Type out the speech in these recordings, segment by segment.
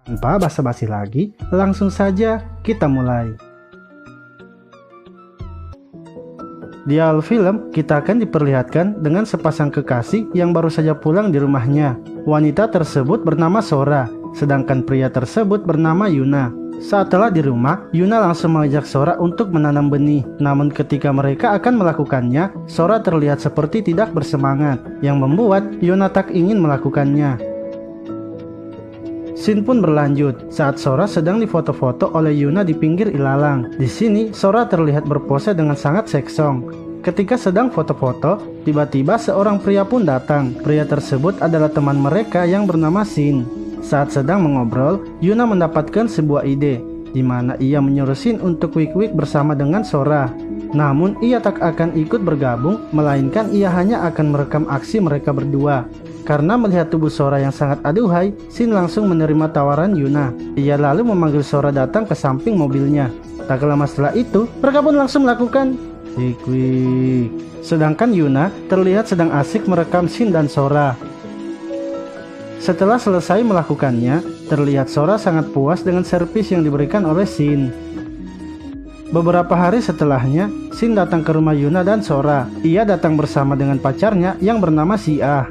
Tanpa basa-basi lagi, langsung saja kita mulai. Di awal film, kita akan diperlihatkan dengan sepasang kekasih yang baru saja pulang di rumahnya. Wanita tersebut bernama Sora, sedangkan pria tersebut bernama Yuna. Saat telah di rumah, Yuna langsung mengajak Sora untuk menanam benih. Namun ketika mereka akan melakukannya, Sora terlihat seperti tidak bersemangat, yang membuat Yuna tak ingin melakukannya. Scene pun berlanjut saat Sora sedang difoto-foto oleh Yuna di pinggir ilalang. Di sini Sora terlihat berpose dengan sangat seksong. Ketika sedang foto-foto, tiba-tiba seorang pria pun datang. Pria tersebut adalah teman mereka yang bernama Shin. Saat sedang mengobrol, Yuna mendapatkan sebuah ide, di mana ia menyuruh Shin untuk wik-wik bersama dengan Sora. Namun ia tak akan ikut bergabung, melainkan ia hanya akan merekam aksi mereka berdua. Karena melihat tubuh Sora yang sangat aduhai, Shin langsung menerima tawaran Yuna. Ia lalu memanggil Sora datang ke samping mobilnya. Tak lama setelah itu, mereka pun langsung melakukan wik-wik. Sedangkan Yuna terlihat sedang asik merekam Shin dan Sora. Setelah selesai melakukannya, terlihat Sora sangat puas dengan servis yang diberikan oleh Shin. Beberapa hari setelahnya, Shin datang ke rumah Yuna dan Sora. Ia datang bersama dengan pacarnya yang bernama Sia.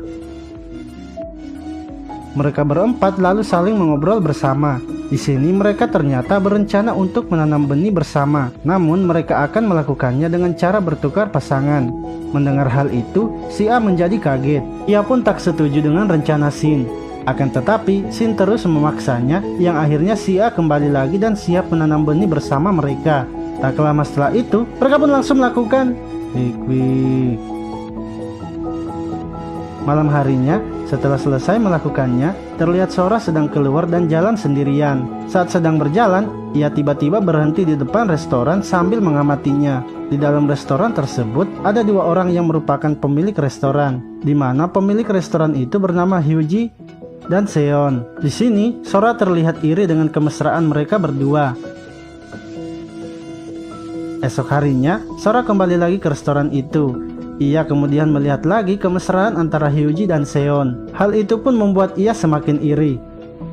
Mereka berempat lalu saling mengobrol bersama. Di sini mereka ternyata berencana untuk menanam benih bersama. Namun mereka akan melakukannya dengan cara bertukar pasangan. Mendengar hal itu, Sia menjadi kaget. Ia pun tak setuju dengan rencana Shin. Akan tetapi, Shin terus memaksanya, yang akhirnya Sia kembali lagi dan siap menanam benih bersama mereka. Tak lama setelah itu, mereka pun langsung melakukan wik-wik. Malam harinya, setelah selesai melakukannya, terlihat Sora sedang keluar dan jalan sendirian. Saat sedang berjalan, ia tiba-tiba berhenti di depan restoran sambil mengamatinya. Di dalam restoran tersebut, ada dua orang yang merupakan pemilik restoran, di mana pemilik restoran itu bernama Hyuji dan Seon. Di sini, Sora terlihat iri dengan kemesraan mereka berdua. Esok harinya, Sora kembali lagi ke restoran itu. Ia kemudian melihat lagi kemesraan antara Hyuji dan Seon. Hal itu pun membuat ia semakin iri.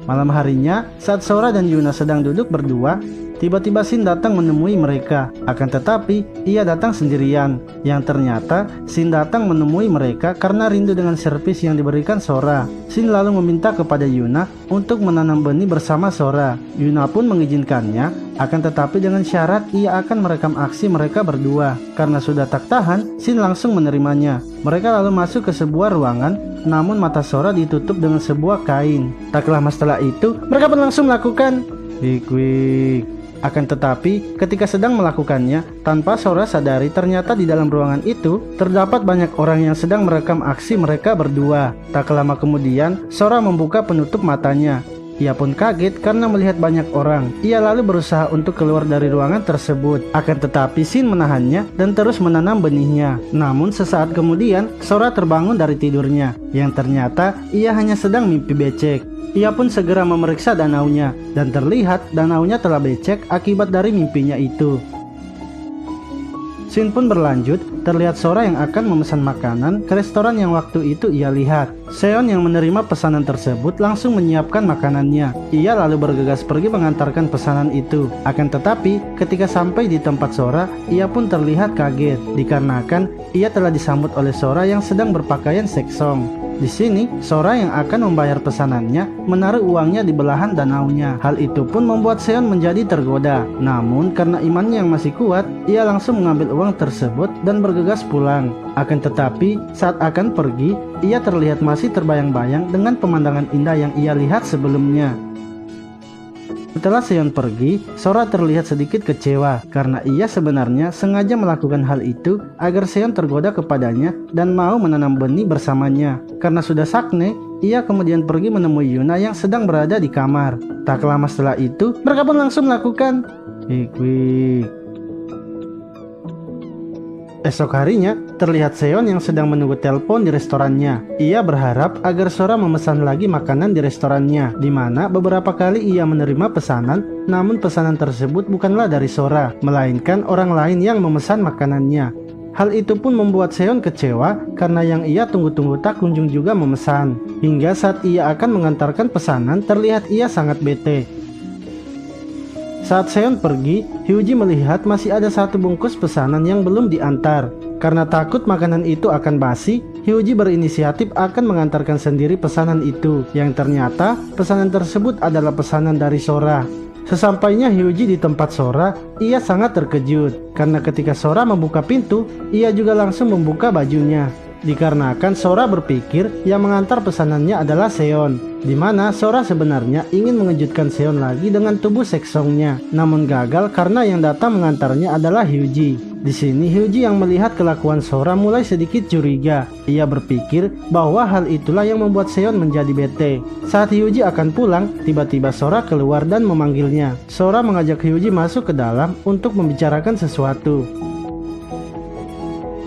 Malam harinya, saat Sora dan Yuna sedang duduk berdua, tiba-tiba Shin datang menemui mereka. Akan tetapi, ia datang sendirian. Yang ternyata, Shin datang menemui mereka karena rindu dengan servis yang diberikan Sora. Shin lalu meminta kepada Yuna untuk menanam benih bersama Sora. Yuna pun mengizinkannya. Akan tetapi dengan syarat ia akan merekam aksi mereka berdua. Karena sudah tak tahan, Shin langsung menerimanya. Mereka lalu masuk ke sebuah ruangan, namun mata Sora ditutup dengan sebuah kain. Tak lama setelah itu, mereka pun langsung melakukan wik-wik. Akan tetapi, ketika sedang melakukannya, tanpa Sora sadari ternyata di dalam ruangan itu terdapat banyak orang yang sedang merekam aksi mereka berdua. Tak lama kemudian, Sora membuka penutup matanya. Ia pun kaget karena melihat banyak orang. Ia lalu berusaha untuk keluar dari ruangan tersebut. Akan tetapi Shin menahannya dan terus menanam benihnya. Namun sesaat kemudian Sora terbangun dari tidurnya, yang ternyata ia hanya sedang mimpi becek. Ia pun segera memeriksa danaunya dan terlihat danaunya telah becek akibat dari mimpinya itu. Scene pun berlanjut, terlihat Sora yang akan memesan makanan ke restoran yang waktu itu ia lihat. Seon yang menerima pesanan tersebut langsung menyiapkan makanannya. Ia lalu bergegas pergi mengantarkan pesanan itu. Akan tetapi, ketika sampai di tempat Sora, ia pun terlihat kaget dikarenakan ia telah disambut oleh Sora yang sedang berpakaian seksong. Di sini, Sora yang akan membayar pesanannya menaruh uangnya di belahan danaunya. Hal itu pun membuat Seon menjadi tergoda. Namun karena imannya yang masih kuat, ia langsung mengambil uang tersebut dan bergegas pulang. Akan tetapi, saat akan pergi, ia terlihat masih terbayang-bayang dengan pemandangan indah yang ia lihat sebelumnya. Setelah Seon pergi, Sora terlihat sedikit kecewa karena ia sebenarnya sengaja melakukan hal itu agar Seon tergoda kepadanya dan mau menanam benih bersamanya. Karena sudah sakne, ia kemudian pergi menemui Yuna yang sedang berada di kamar. Tak lama setelah itu, mereka pun langsung melakukan wik-wik. Esok harinya, terlihat Seon yang sedang menunggu telepon di restorannya. Ia berharap agar Sora memesan lagi makanan di restorannya, di mana beberapa kali ia menerima pesanan, namun pesanan tersebut bukanlah dari Sora, melainkan orang lain yang memesan makanannya. Hal itu pun membuat Seon kecewa karena yang ia tunggu-tunggu tak kunjung juga memesan. Hingga saat ia akan mengantarkan pesanan, terlihat ia sangat bete. Saat Seon pergi, Hyuji melihat masih ada satu bungkus pesanan yang belum diantar. Karena takut makanan itu akan basi, Hyuji berinisiatif akan mengantarkan sendiri pesanan itu. Yang ternyata pesanan tersebut adalah pesanan dari Sora. Sesampainya Hyuji di tempat Sora, ia sangat terkejut. Karena ketika Sora membuka pintu, ia juga langsung membuka bajunya. Dikarenakan Sora berpikir yang mengantar pesanannya adalah Seon, di mana Sora sebenarnya ingin mengejutkan Seon lagi dengan tubuh seksongnya, namun gagal karena yang datang mengantarnya adalah Hyuji. Di sini Hyuji yang melihat kelakuan Sora mulai sedikit curiga. Ia berpikir bahwa hal itulah yang membuat Seon menjadi bete. Saat Hyuji akan pulang, tiba-tiba Sora keluar dan memanggilnya. Sora mengajak Hyuji masuk ke dalam untuk membicarakan sesuatu.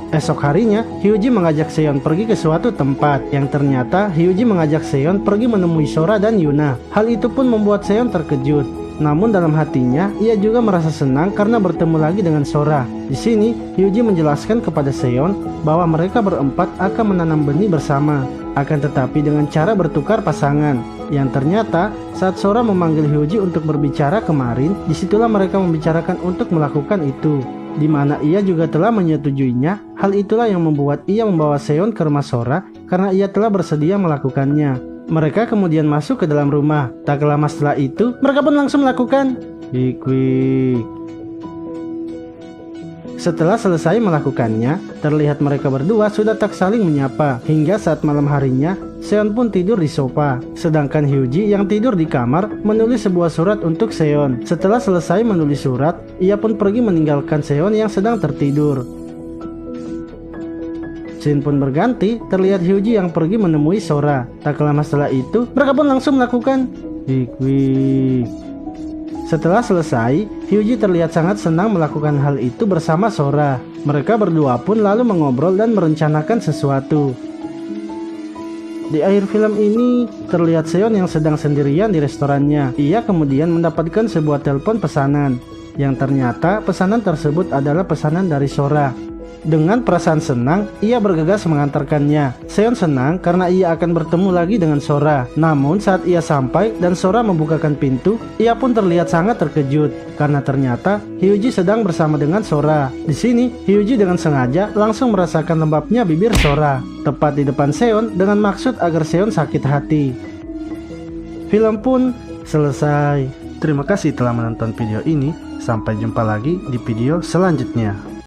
Esok harinya, Hyuji mengajak Seon pergi ke suatu tempat. Yang ternyata Hyuji mengajak Seon pergi menemui Sora dan Yuna. Hal itu pun membuat Seon terkejut. Namun dalam hatinya, ia juga merasa senang karena bertemu lagi dengan Sora. Di sini, Hyuji menjelaskan kepada Seon bahwa mereka berempat akan menanam benih bersama. Akan tetapi dengan cara bertukar pasangan. Yang ternyata, saat Sora memanggil Hyuji untuk berbicara kemarin, disitulah mereka membicarakan untuk melakukan itu. Di mana ia juga telah menyetujuinya. Hal itulah yang membuat ia membawa Seon ke rumah Sora karena ia telah bersedia melakukannya. Mereka kemudian masuk ke dalam rumah. Tak lama setelah itu, mereka pun langsung melakukan Hikwi. Setelah selesai melakukannya, terlihat mereka berdua sudah tak saling menyapa. Hingga saat malam harinya, Seon pun tidur di sofa. Sedangkan Hyuji yang tidur di kamar menulis sebuah surat untuk Seon. Setelah selesai menulis surat, ia pun pergi meninggalkan Seon yang sedang tertidur. Scene pun berganti, terlihat Hyuji yang pergi menemui Sora. Tak lama setelah itu, mereka pun langsung melakukan Hikwi. Setelah selesai, Hyuji terlihat sangat senang melakukan hal itu bersama Sora. Mereka berdua pun lalu mengobrol dan merencanakan sesuatu. Di akhir film ini, terlihat Seon yang sedang sendirian di restorannya. Ia kemudian mendapatkan sebuah telepon pesanan, yang ternyata pesanan tersebut adalah pesanan dari Sora. Dengan perasaan senang, ia bergegas mengantarkannya. Seon senang karena ia akan bertemu lagi dengan Sora. Namun saat ia sampai dan Sora membukakan pintu, ia pun terlihat sangat terkejut karena ternyata Hyuji sedang bersama dengan Sora. Di sini, Hyuji dengan sengaja langsung merasakan lembabnya bibir Sora, tepat di depan Seon dengan maksud agar Seon sakit hati. Film pun selesai. Terima kasih telah menonton video ini. Sampai jumpa lagi di video selanjutnya.